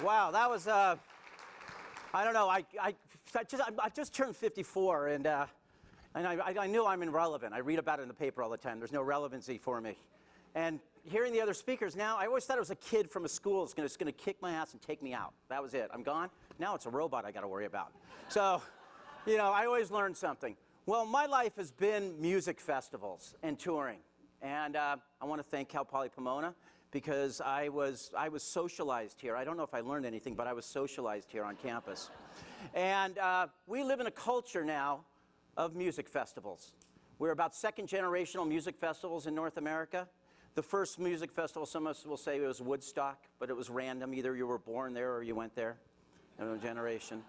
Wow, that was, I don't know, I just turned 54, and I knew I'm irrelevant. I read about it in the paper all the time. There's no relevancy for me. And hearing the other speakers now, I always thought it was a kid from a school that's going to kick my ass and take me out. That was it. I'm gone. Now it's a robot I got to worry about. So, you know, I always learn something. Well, my life has been music festivals and touring. And I want to thank Cal Poly Pomona, because I was socialized here. I don't know if I learned anything, but I was socialized here on campus. And we live in a culture now of music festivals. We're about second-generational music festivals in North America. The first music festival, some of us will say it was Woodstock, but it was random. Either you were born there or you went there, generation.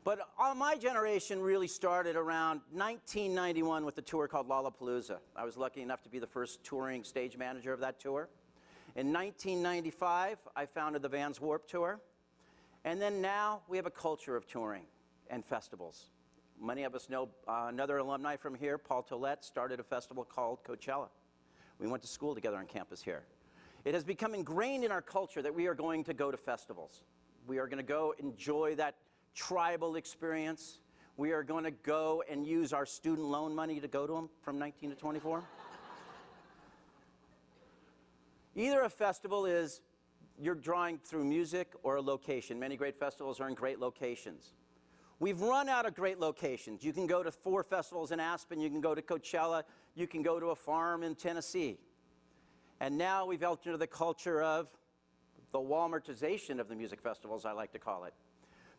But my generation really started around 1991 with a tour called Lollapalooza. I was lucky enough to be the first touring stage manager of that tour. In 1995, I founded the Vans Warped Tour. And then now we have a culture of touring and festivals. Many of us know another alumni from here, Paul Tollett, started a festival called Coachella. We went to school together on campus here. It has become ingrained in our culture that we are going to go to festivals. We are going to go enjoy that tribal experience. We are going to go and use our student loan money to go to them from 19 to 24. Either a festival is you're drawing through music or a location. Many great festivals are in great locations. We've run out of great locations. You can go to 4 festivals in Aspen, you can go to Coachella, you can go to a farm in Tennessee. And now we've entered the culture of the Walmartization of the music festivals, I like to call it.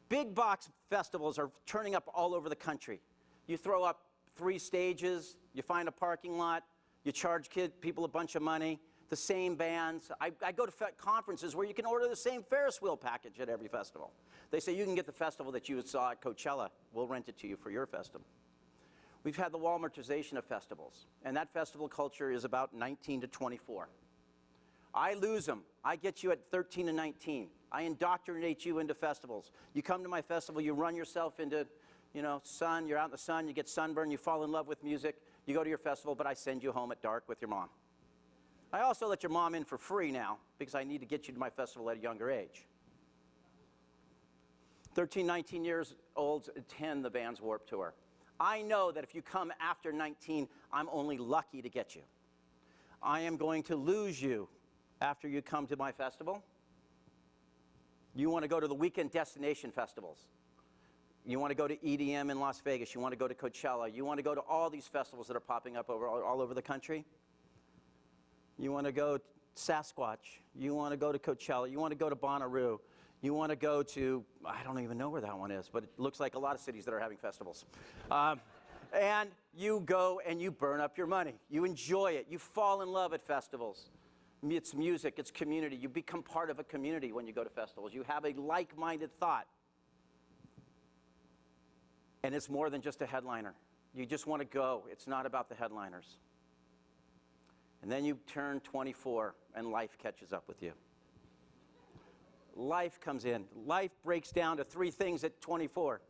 Big box festivals are turning up all over the country. You throw up 3 stages, you find a parking lot, you charge people a bunch of money, the same bands. I go to conferences where you can order the same Ferris wheel package at every festival. They say you can get the festival that you saw at Coachella. We'll rent it to you for your festival. We've had the Walmartization of festivals, and that festival culture is about 19 to 24. I lose them. I get you at 13 and 19. I indoctrinate you into festivals. You come to my festival, you run yourself into, sun, you're out in the sun, you get sunburned, you fall in love with music, you go to your festival, but I send you home at dark with your mom. I also let your mom in for free now because I need to get you to my festival at a younger age. 13, 19 years olds attend the Vans Warped Tour. I know that if you come after 19, I'm only lucky to get you. I am going to lose you after you come to my festival. You want to go to the weekend destination festivals. You want to go to EDM in Las Vegas. You want to go to Coachella. You want to go to all these festivals that are popping up all over the country. You want to go to Sasquatch. You want to go to Coachella. You want to go to Bonnaroo. You want to go to, I don't even know where that one is, but it looks like a lot of cities that are having festivals. And you go and you burn up your money. You enjoy it. You fall in love at festivals. It's music. It's community. You become part of a community when you go to festivals. You have a like-minded thought. And it's more than just a headliner. You just want to go. It's not about the headliners. And then you turn 24 and life catches up with you. Life comes in. Life breaks down to 3 things at 24.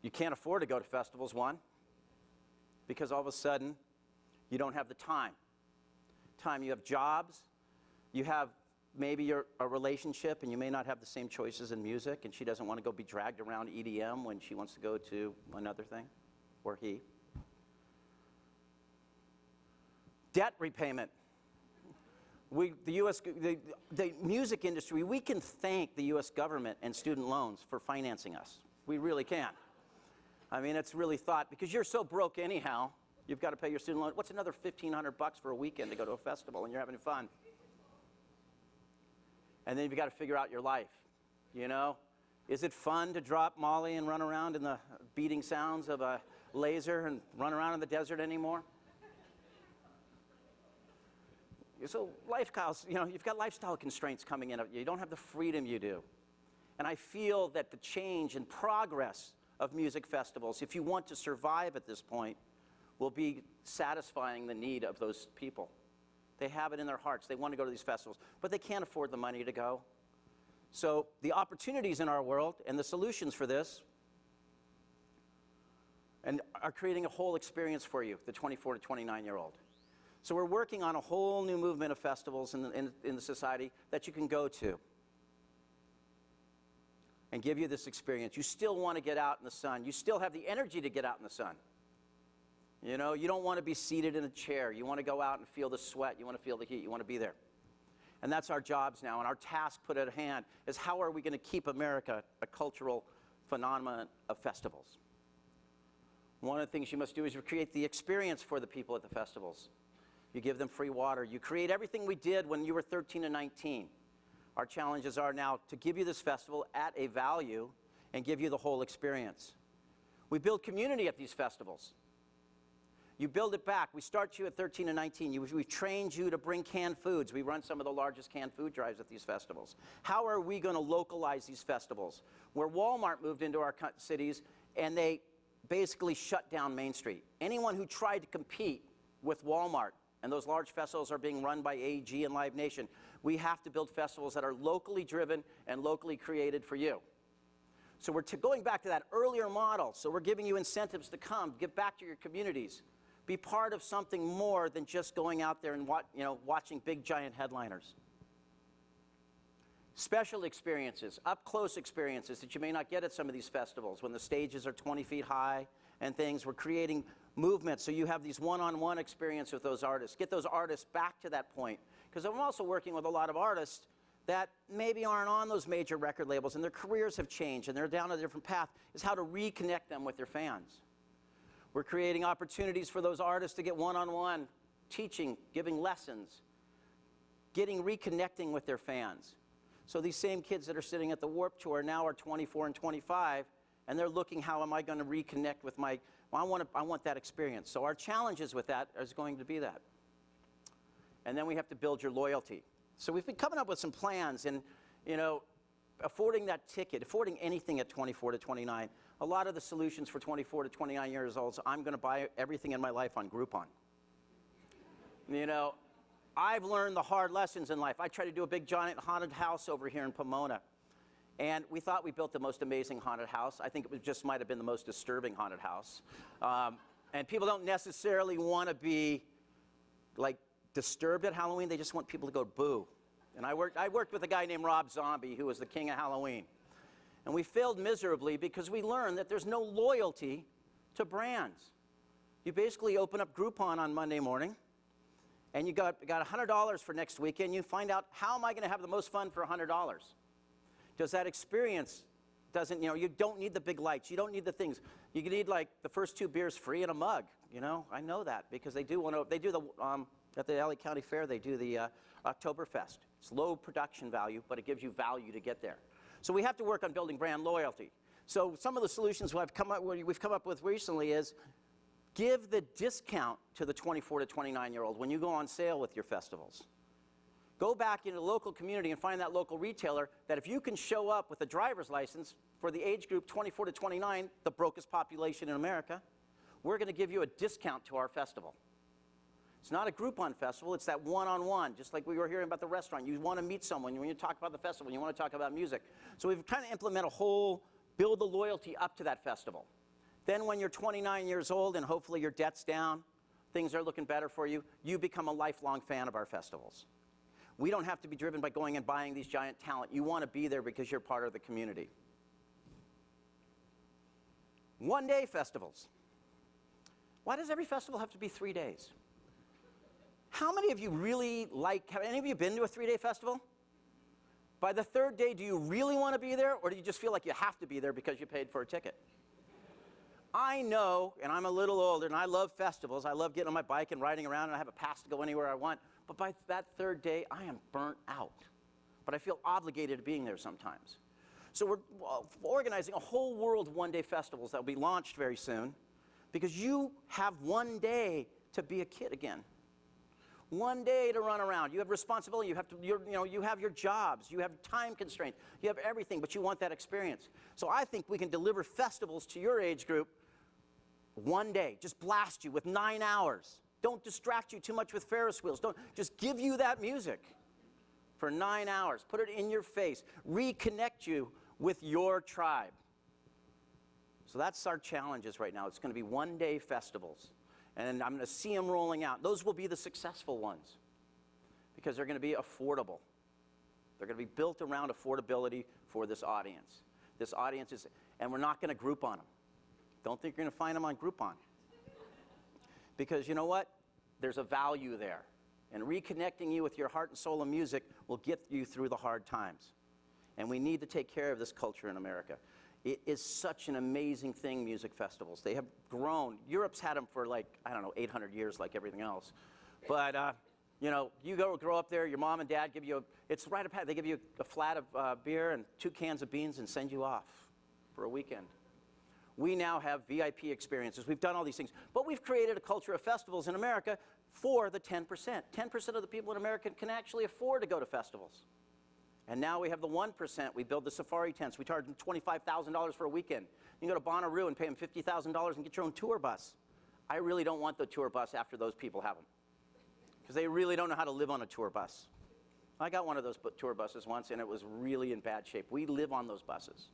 You can't afford to go to festivals, 1, because all of a sudden you don't have the time. You have jobs, you have maybe a relationship, and you may not have the same choices in music, and she doesn't want to go be dragged around EDM when she wants to go to another thing, or he. Debt repayment. The music industry, we can thank the US government and student loans for financing us. We really can. I mean, it's really thought, because you're so broke anyhow, you've got to pay your student loan. What's another $1,500 for a weekend to go to a festival and you're having fun? And then you've got to figure out your life, Is it fun to drop Molly and run around in the beating sounds of a laser and run around in the desert anymore? So you've got lifestyle constraints coming in. You don't have the freedom you do. And I feel that the change and progress of music festivals, if you want to survive at this point, will be satisfying the need of those people. They have it in their hearts. They want to go to these festivals, but they can't afford the money to go. So the opportunities in our world and the solutions for this and are creating a whole experience for you, the 24 to 29-year-old. So we're working on a whole new movement of festivals in the society that you can go to and give you this experience. You still want to get out in the sun. You still have the energy to get out in the sun. You know, you don't want to be seated in a chair. You want to go out and feel the sweat. You want to feel the heat. You want to be there. And that's our jobs now. And our task put at hand is how are we going to keep America a cultural phenomenon of festivals? One of the things you must do is you create the experience for the people at the festivals. You give them free water. You create everything we did when you were 13 and 19. Our challenges are now to give you this festival at a value and give you the whole experience. We build community at these festivals. You build it back. We start you at 13 and 19. We've trained you to bring canned foods. We run some of the largest canned food drives at these festivals. How are we going to localize these festivals? Where Walmart moved into our cities and they basically shut down Main Street. Anyone who tried to compete with Walmart, and those large festivals are being run by AEG and Live Nation, we have to build festivals that are locally driven and locally created for you. So we're going back to that earlier model. So we're giving you incentives to come, give back to your communities. Be part of something more than just going out there and watching big, giant headliners. Special experiences, up-close experiences that you may not get at some of these festivals when the stages are 20 feet high and things. We're creating movements so you have these one-on-one experience with those artists. Get those artists back to that point. Because I'm also working with a lot of artists that maybe aren't on those major record labels and their careers have changed and they're down a different path, is how to reconnect them with their fans. We're creating opportunities for those artists to get one-on-one, teaching, giving lessons, reconnecting with their fans. So these same kids that are sitting at the Warped Tour now are 24 and 25, and they're looking, how am I going to reconnect with my, I want that experience. So our challenges with that is going to be that. And then we have to build your loyalty. So we've been coming up with some plans, and affording that ticket, affording anything at 24 to 29, a lot of the solutions for 24 to 29 years old, I'm going to buy everything in my life on Groupon. I've learned the hard lessons in life. I tried to do a big giant haunted house over here in Pomona. And we thought we built the most amazing haunted house. I think it just might have been the most disturbing haunted house. And people don't necessarily want to be disturbed at Halloween. They just want people to go boo. And I worked with a guy named Rob Zombie, who was the king of Halloween. And we failed miserably because we learned that there's no loyalty to brands. You basically open up Groupon on Monday morning, and you got $100 for next weekend. You find out, how am I going to have the most fun for $100? Does that experience you don't need the big lights. You don't need the things. You need the first 2 beers free and a mug. I know that because they do at the LA County Fair, they do the Oktoberfest. It's low production value, but it gives you value to get there. So we have to work on building brand loyalty. So some of the solutions we've come up with recently is give the discount to the 24 to 29-year-old when you go on sale with your festivals. Go back into the local community and find that local retailer that if you can show up with a driver's license for the age group 24 to 29, the brokest population in America, we're going to give you a discount to our festival. It's not a Groupon festival, it's that one-on-one, just like we were hearing about the restaurant. You want to meet someone when you talk about the festival, you want to talk about music. So we've kind of implemented a whole, build the loyalty up to that festival. Then when you're 29 years old and hopefully your debt's down, things are looking better for you, you become a lifelong fan of our festivals. We don't have to be driven by going and buying these giant talent. You want to be there because you're part of the community. One-day festivals. Why does every festival have to be 3 days? How many of you really have any of you been to a 3-day festival? By the 3rd day, do you really want to be there, or do you just feel like you have to be there because you paid for a ticket? I know, and I'm a little older, and I love festivals. I love getting on my bike and riding around, and I have a pass to go anywhere I want. But by that 3rd day, I am burnt out. But I feel obligated to being there sometimes. So we're organizing a whole world of one-day festivals that will be launched very soon because you have 1 day to be a kid again. 1 day to run around. You have responsibility. You have your jobs. You have time constraints. You have everything, but you want that experience. So I think we can deliver festivals to your age group 1 day. Just blast you with 9 hours. Don't distract you too much with Ferris wheels. Just give you that music for 9 hours. Put it in your face. Reconnect you with your tribe. So that's our challenges right now. It's going to be 1 day festivals. And I'm going to see them rolling out. Those will be the successful ones because they're going to be affordable. They're going to be built around affordability for this audience. This audience is, and we're not going to Groupon them. Don't think you're going to find them on Groupon. Because you know what? There's a value there. And reconnecting you with your heart and soul and music will get you through the hard times. And we need to take care of this culture in America. It is such an amazing thing, music festivals. They have grown. Europe's had them for like, I don't know, 800 years like everything else. But, you know, you grow up there, your mom and dad give you, it's right up, they give you a flat of beer and 2 cans of beans and send you off for a weekend. We now have VIP experiences. We've done all these things. But we've created a culture of festivals in America for the 10%. 10% of the people in America can actually afford to go to festivals. And now we have the 1%. We build the safari tents. We charge them $25,000 for a weekend. You can go to Bonnaroo and pay them $50,000 and get your own tour bus. I really don't want the tour bus after those people have them, because they really don't know how to live on a tour bus. I got one of those tour buses once, and it was really in bad shape. We live on those buses.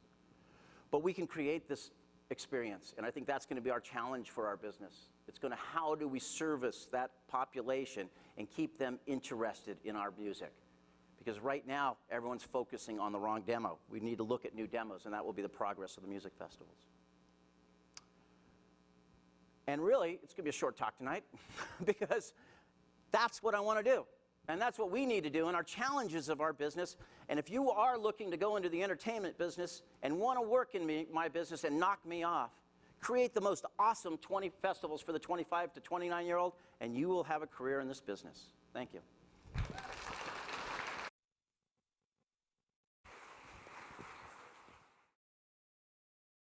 But we can create this experience, and I think that's going to be our challenge for our business. It's going to, how do we service that population and keep them interested in our music? Because right now, everyone's focusing on the wrong demo. We need to look at new demos, and that will be the progress of the music festivals. And really, it's going to be a short talk tonight, because that's what I want to do. And that's what we need to do in our challenges of our business. And if you are looking to go into the entertainment business and want to work in my business and knock me off, create the most awesome 20 festivals for the 25 to 29-year-old, and you will have a career in this business. Thank you.